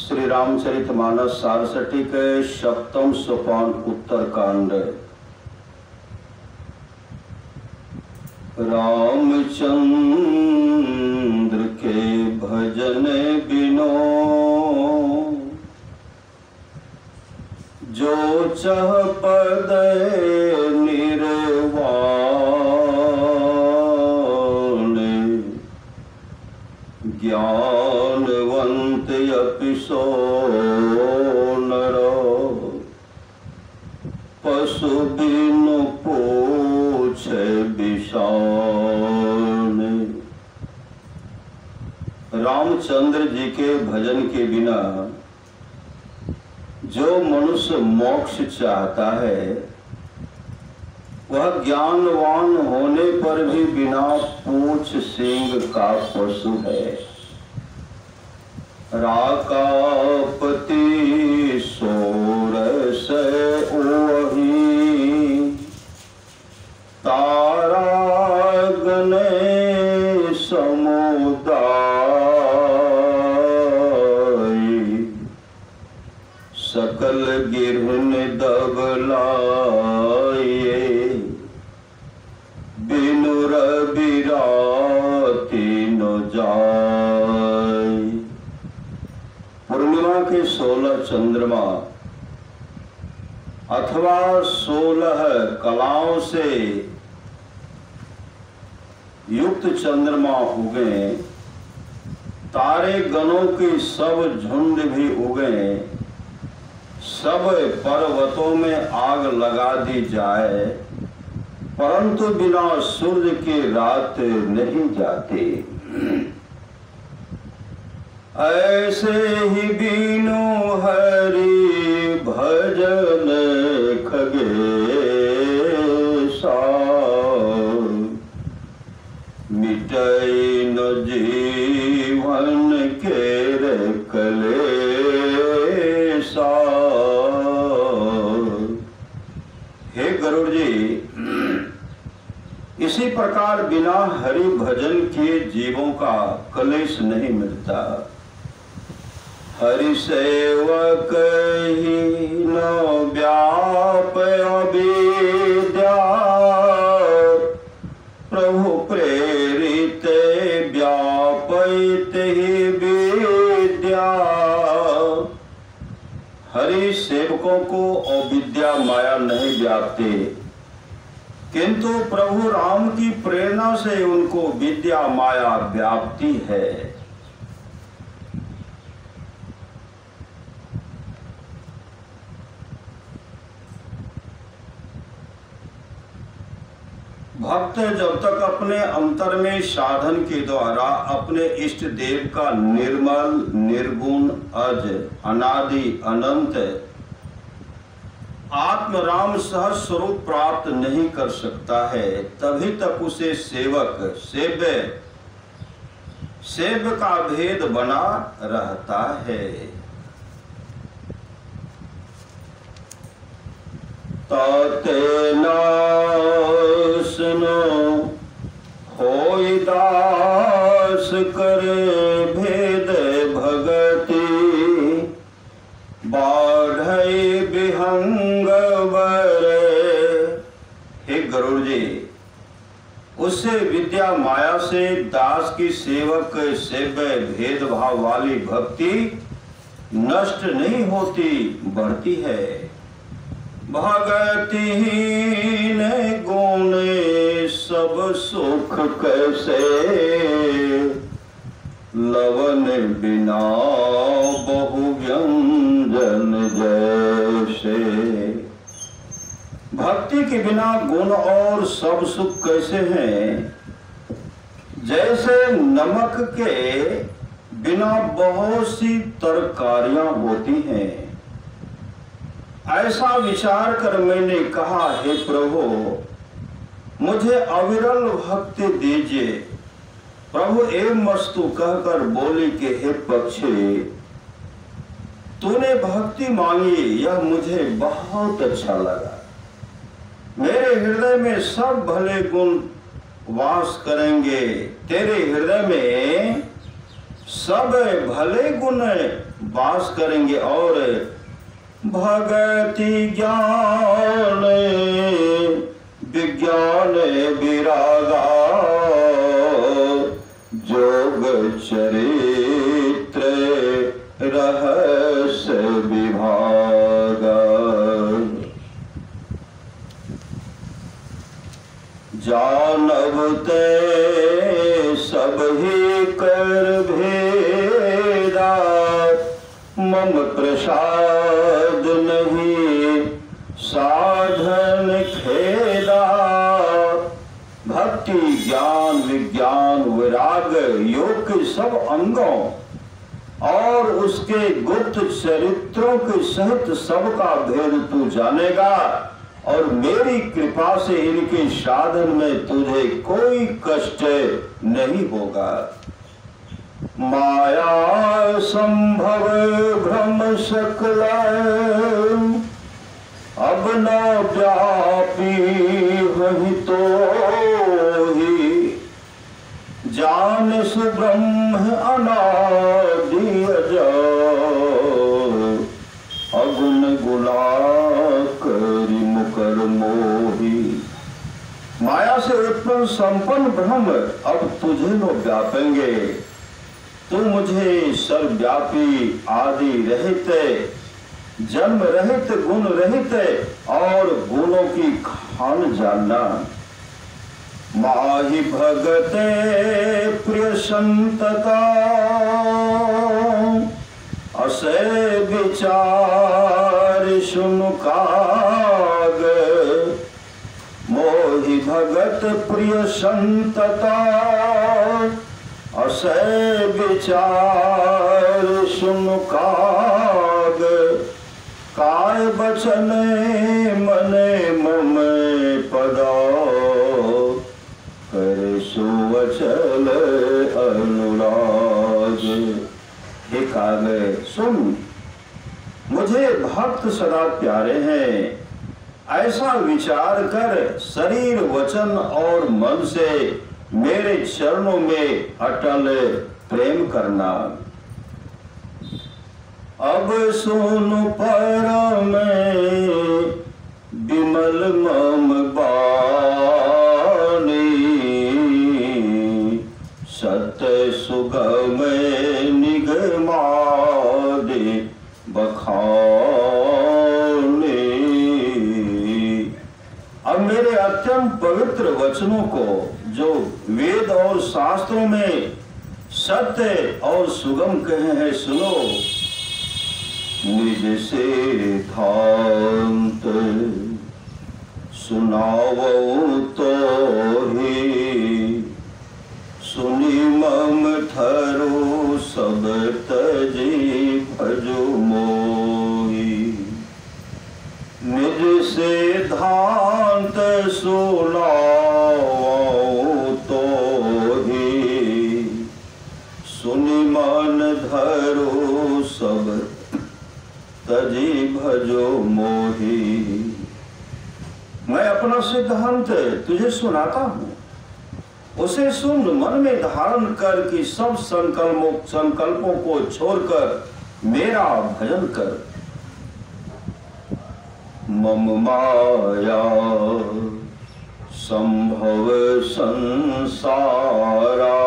श्री रामचरितमानस सारसठिक सप्तम सोपान उत्तरकांड। रामचंद्र के भजन बिनो जो चह पद निर्वाण, ज्ञानवंत अपि सो नरो, पशु बिनु पूछे बिषान। रामचंद्र जी के भजन के बिना जो मनुष्य मोक्ष चाहता है वह ज्ञानवान होने पर भी बिना पूछ सींग का पशु है। राकापति सोरस ओहि, तारा गणे समुदाय, सकल गिरहन दबलाए, बिनु रबिराति न जाय। पूर्णिमा के 16 चंद्रमा अथवा 16 कलाओं से युक्त चंद्रमा उगे, तारे गणों के सब झुंड भी उगे, सब पर्वतों में आग लगा दी जाए, परंतु बिना सूर्य के रात नहीं जाते। ऐसे ही बिनु हरि भजन खगेशा, मिटई न जीवन के कलेशा। हे गरुड़ जी, इसी प्रकार बिना हरि भजन किए जीवों का कलेश नहीं मिलता। हरि सेवक ही न व्याप अविद्या, प्रभु प्रेरित व्यापित ही विद्या। हरि सेवकों को अविद्या माया नहीं व्यापते, किंतु प्रभु राम की प्रेरणा से उनको विद्या माया व्याप्ति है। भक्त जब तक अपने अंतर में साधन के द्वारा अपने इष्ट देव का निर्मल निर्गुण अज अनादि अनंत आत्म राम सहज स्वरूप प्राप्त नहीं कर सकता है, तभी तक उसे सेवक सेव्य का भेद बना रहता है। ताते नासनो होई दास करे भेद भगति, बाढ़ई विहंग बरे। हे गरुड़ जी, उससे विद्या माया से दास की सेवक सेव्य भेदभाव वाली भक्ति नष्ट नहीं होती, बढ़ती है। भगतिहीन गुण सब सुख कैसे, लवन बिना बहु व्यंजन जैसे। भक्ति के बिना गुण और सब सुख कैसे हैं, जैसे नमक के बिना बहुत सी तरकारियां होती हैं। ऐसा विचार कर मैंने कहा, हे प्रभु मुझे अविरल भक्ति दीजिए। प्रभु एवं मस्तु कहकर बोली कि हे पक्षी, तूने भक्ति मांगी, यह मुझे बहुत अच्छा लगा। मेरे हृदय में सब भले गुण वास करेंगे। तेरे हृदय में सब भले गुण वास करेंगे और भगति ज्ञान विज्ञान विरागा जोग चरित्र रहस्य विभागा जानबते सब ही कर भेदा मम प्रसाद नहीं साधन खेदा। भक्ति ज्ञान विज्ञान वैराग योग के सब अंगों और उसके गुप्त चरित्रों के सहित सबका भेद तू जानेगा और मेरी कृपा से इनके साधन में तुझे कोई कष्ट नहीं होगा। माया संभव भ्रम सकल अब न व्यापी वही तो ही जान सुब्रह्म अनादि अगुण गुणा करि मुकर मोही। माया से उत्पन्न संपन्न ब्रह्म अब तुझे नो व्यापेंगे। तू मुझे सर्वव्यापी आदि रहित जन्म रहित गुण रहित और गुणों की खान जानना। माहि भगते प्रिय संतता असे विचार सुनु काग। मोहि भगत प्रिय संतता असे विचार सुनु काग। काय बचन मने मम पदा करे सुवचल अनुराग। हे काग सुन, मुझे भक्त सदा प्यारे हैं ऐसा विचार कर शरीर वचन और मन से मेरे चरणों में अटल प्रेम करना। अब सुन परम विमल मम बानी सत्य सुगम निगमादि बखानी। अब मेरे अत्यंत पवित्र वचनों को जो वेद और शास्त्रों में सत्य और सुगम कहे हैं सुनो। निज सिद्धांत सुनावो तो ही सुनी मम थरो सब तजी भजो मोही। निज सिद्धांत सुनावो तो ही सुनी मन धरो सब तजी भजो मोही। मैं अपना सिद्धांत तुझे सुनाता हूँ, उसे सुन मन में धारण कर कि सब संकल्पों को छोड़कर मेरा भजन कर। मम माया संभव संसारा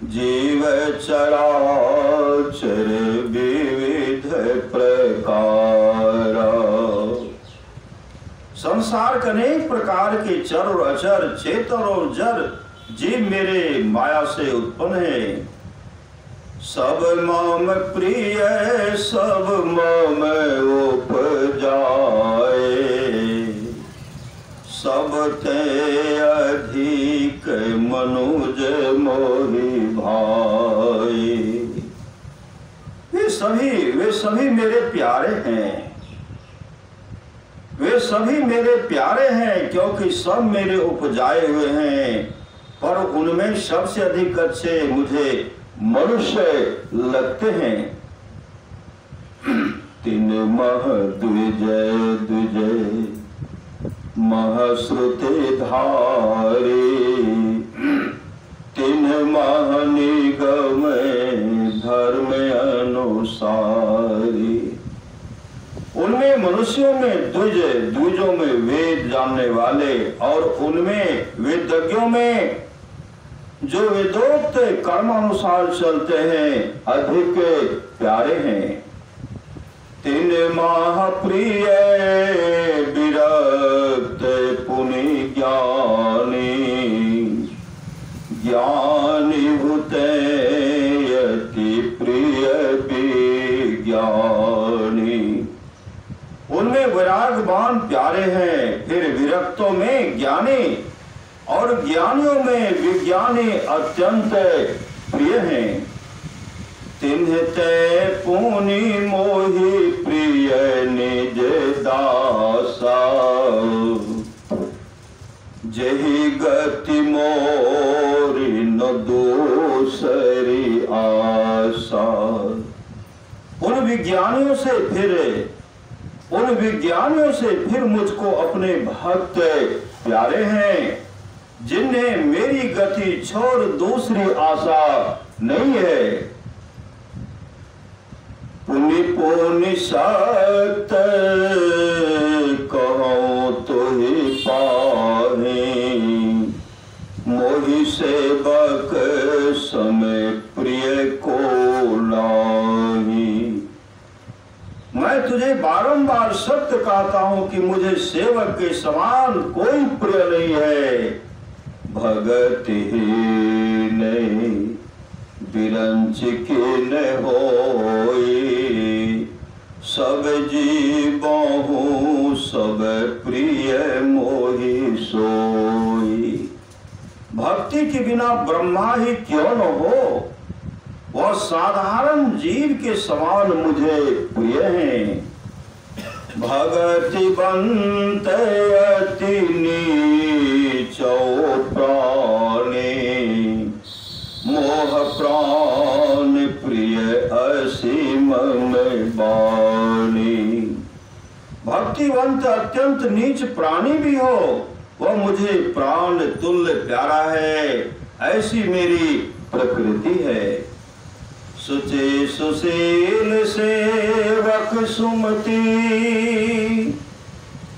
जीव चराचर विविध प्रकार। संसार के अनेक प्रकार के चर और अचर चेतन और जर जीव मेरे माया से उत्पन्न है। सब मम प्रिय सब मम उपजाए सब ते अधिक मनुज मोहि भाई। वे सभी मेरे प्यारे हैं, वे सभी मेरे प्यारे हैं क्योंकि सब मेरे उपजाए हुए हैं। पर उनमें सबसे अधिक अच्छे मुझे मनुष्य लगते हैं। तीन मह द्विजय द्विजय महश्रुति धारे तीन महानिगम धर्म अनुसारी। उनमें मनुष्यों में द्विज, द्विजों में वेद जानने वाले, और उनमें वेदज्ञों में जो वेदोक्त कर्मानुसार चलते हैं अधिक प्यारे हैं। तीन महाप्रिय विरक्त पुनि ज्ञानी, ज्ञानी भूते अति प्रिय विज्ञानी। उनमें विरागवान प्यारे हैं, फिर विरक्तों में ज्ञानी, और ज्ञानियों में विज्ञानी अत्यंत प्रिय हैं। तिन्हते पुनि मोहि प्रिय निज दासा, जहि गति मोरी न दूसरी आशा। उन विज्ञानियों से फिर मुझको अपने भक्त प्यारे हैं, जिन्हें मेरी गति छोड़ दूसरी आशा नहीं है। पुनि पुनि सत कहो तो ही पाहे, मोहि सेवक समय प्रिय को लाही। मैं तुझे बारंबार सत्य कहता हूं कि मुझे सेवक के समान कोई प्रिय नहीं है। भगत ही नहीं बिरंच के न होई, सब जीवहु सब प्रिय मोहि सोई। भक्ति के बिना ब्रह्मा ही क्यों न हो, वह साधारण जीव के समान मुझे प्रिय हैं। भगति बंत अति नीचो प्राणी, मोह प्राण प्रिय असीम में बाणी। भक्तिवंत अत्यंत नीच प्राणी भी हो, वह मुझे प्राण तुल्य प्यारा है, ऐसी मेरी प्रकृति है। सुचे सुशील सेवक सुमति,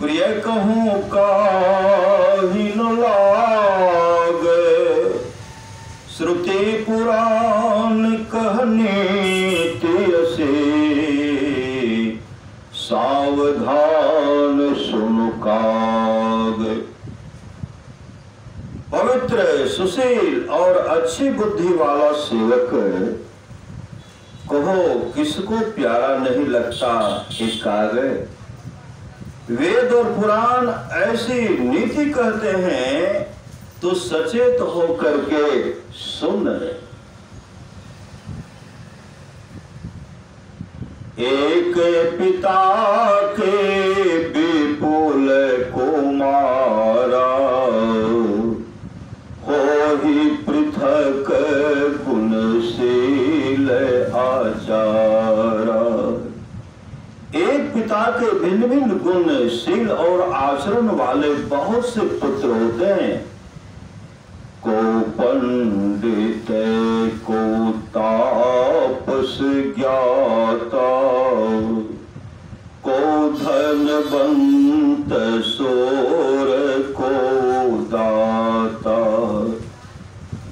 प्रिय कहूँ काहि न लाग। श्रुति पुराण कहने तियसे, सावधान सुनु काग। पवित्र, सुशील और अच्छी बुद्धि वाला सेवक कहो किसको प्यारा नहीं लगता एक कागज। वेद और पुराण ऐसी नीति कहते हैं तो सचेत होकर के सुन। एक पिता के विपुल कुमारा, हो ही पृथक गुणशील आचारा। एक पिता के भिन्न भिन्न गुणशील और आचरण वाले बहुत से पुत्र होते हैं। को पंडित को तापस ज्ञाता, को धनवंत सोर को दाता।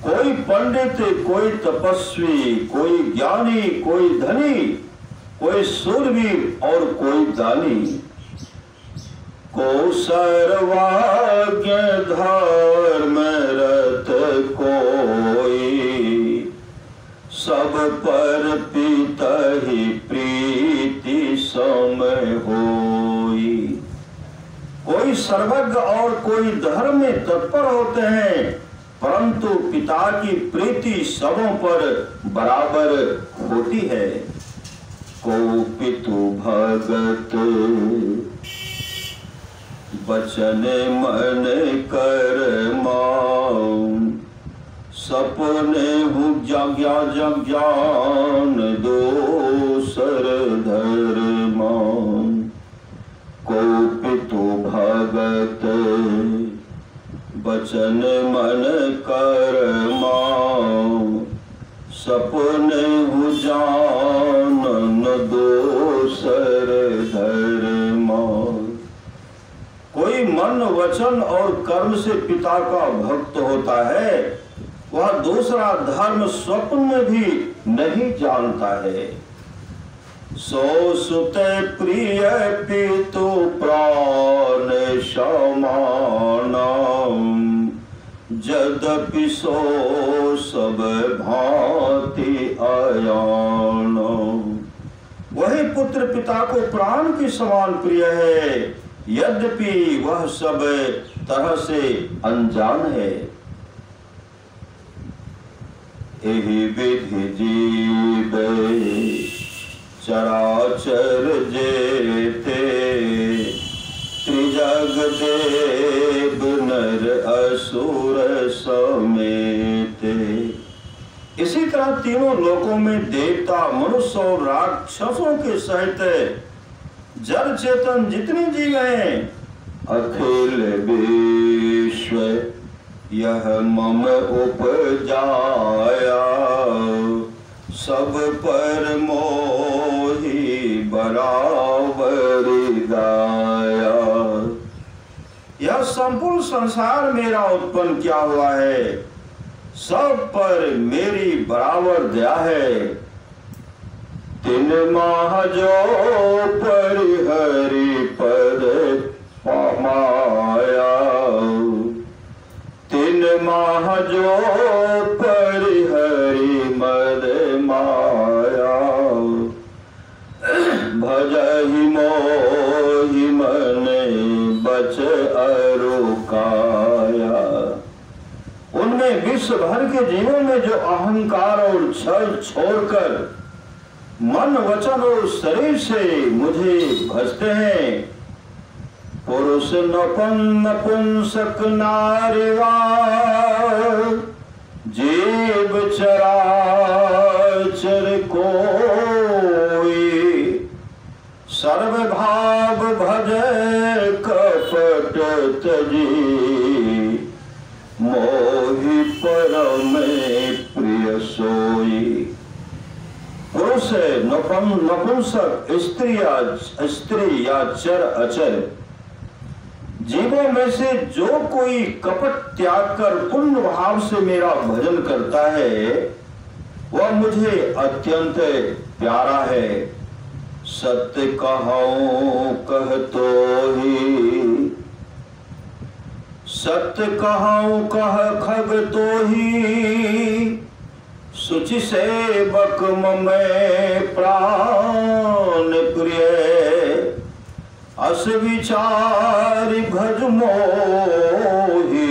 कोई पंडित, कोई तपस्वी, कोई ज्ञानी, कोई धनी, कोई शूरवीर और कोई दानी। को सर्वज्ञ धर्म रत कोई, सब पर पिता ही प्रीति समय होई। कोई सर्वज्ञ और कोई धर्म में तत्पर होते हैं, परंतु पिता की प्रीति सबों पर बराबर होती है। को पितु भगत बचन मन कर मां, सपने हूँ जग्या जज्ञान दोसर धर्मा। को पितु भगत बचन मन कर मां, सपने हु जानन दोसर धर्मा। कोई मन वचन और कर्म से पिता का भक्त होता है, वह दूसरा धर्म स्वप्न में भी नहीं जानता है। सो सुते प्रिय पितु प्राण समानम, यद्यपि सो सब भांति अयान। वही पुत्र पिता को प्राण के समान प्रिय है, यद्यपि वह सब तरह से अनजान है। एहि विधि जीवे चराचर जेते, त्रिजग देव नर असुर समेते। इसी तरह तीनों लोकों में देवता, मनुष्य और राक्षसों के सहित जड़ चेतन जितने जीव हैं, अखिल विश्व यह मम उपजाया, सब पर मोहि बराबर गाया। यह संपूर्ण संसार मेरा उत्पन्न किया हुआ है, सब पर मेरी बराबर दया है। तिन माह जो परिहरि पद पामाया, तिन माह जो परिहरि मद माया, भजहि मोहि मन बच अरु काया। उनमें विश्व भर के जीवों में जो अहंकार और छल छोड़कर मन वचन और शरीर से मुझे भजते हैं, पुरुष नपुंसक नारीवार, जीव चराचर कोई, सर्वभाव भजे कपट तजी, मोहि परम प्रिय सोई। पुरुष नपुंसक, स्त्री या चर अचर, जीवों में से जो कोई कपट त्याग कर पूर्ण भाव से मेरा भजन करता है, वह मुझे अत्यंत प्यारा है। सत्य कहूं कहतो ही, सत्य कहूं कह खग तो ही, सुचि सेवक में प्राण प्रिय, अस विचार भज मोहि,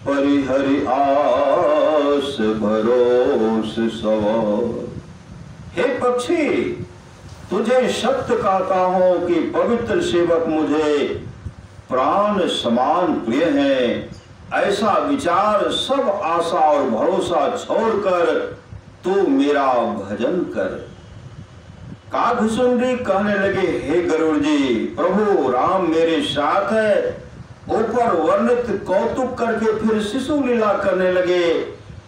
परिहरि आस भरोस सवार। हे पक्षी, तुझे सत्य कहता हूं कि पवित्र सेवक मुझे प्राण समान प्रिय है। ऐसा विचार, सब आशा और भरोसा छोड़कर तू मेरा भजन कर। काघसुंडी कहने लगे, हे गरुड़ जी, प्रभु राम मेरे साथ है। ऊपर वर्णित कौतुक करके फिर शिशु लीला करने लगे।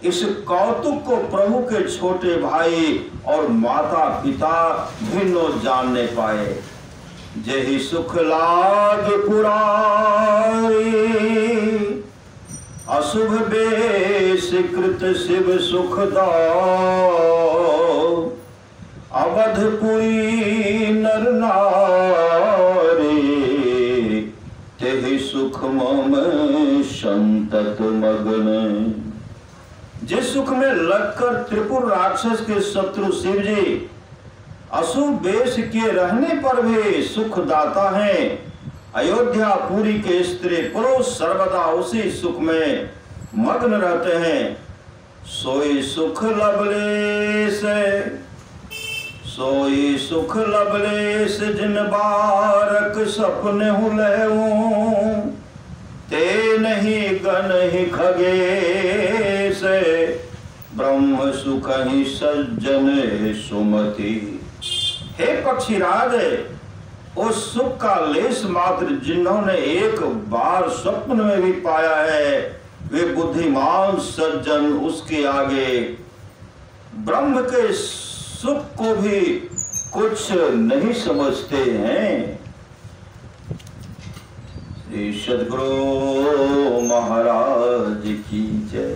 इस कौतुक को प्रभु के छोटे भाई और माता पिता भिन्नो जानने पाए। जेहि सुख लाग पुरारी, अशुभ बेश कृत शिव सुख दाओ, अवधपुरी नर नारी, तेहि सुख मम संतत मगन। जिस सुख में लगकर त्रिपुर राक्षस के शत्रु शिव जी अशुभ वेश के रहने पर भी सुख दाता है, अयोध्या पुरी के स्त्री पुरुष सर्वदा उसी सुख में मग्न रहते हैं। सोई सुख लवलेश, सोई सुख लवलेश, जिन बारक सपने हुलहूं, ते नहीं गण ही खगेश, ब्रह्म सुख ही सज्जन सुमति। हे पक्षीराज, उस सुख का लेश मात्र जिन्होंने एक बार स्वप्न में भी पाया है, वे बुद्धिमान सज्जन उसके आगे ब्रह्म के सुख को भी कुछ नहीं समझते हैं। श्री सद्गुरु महाराज की जय।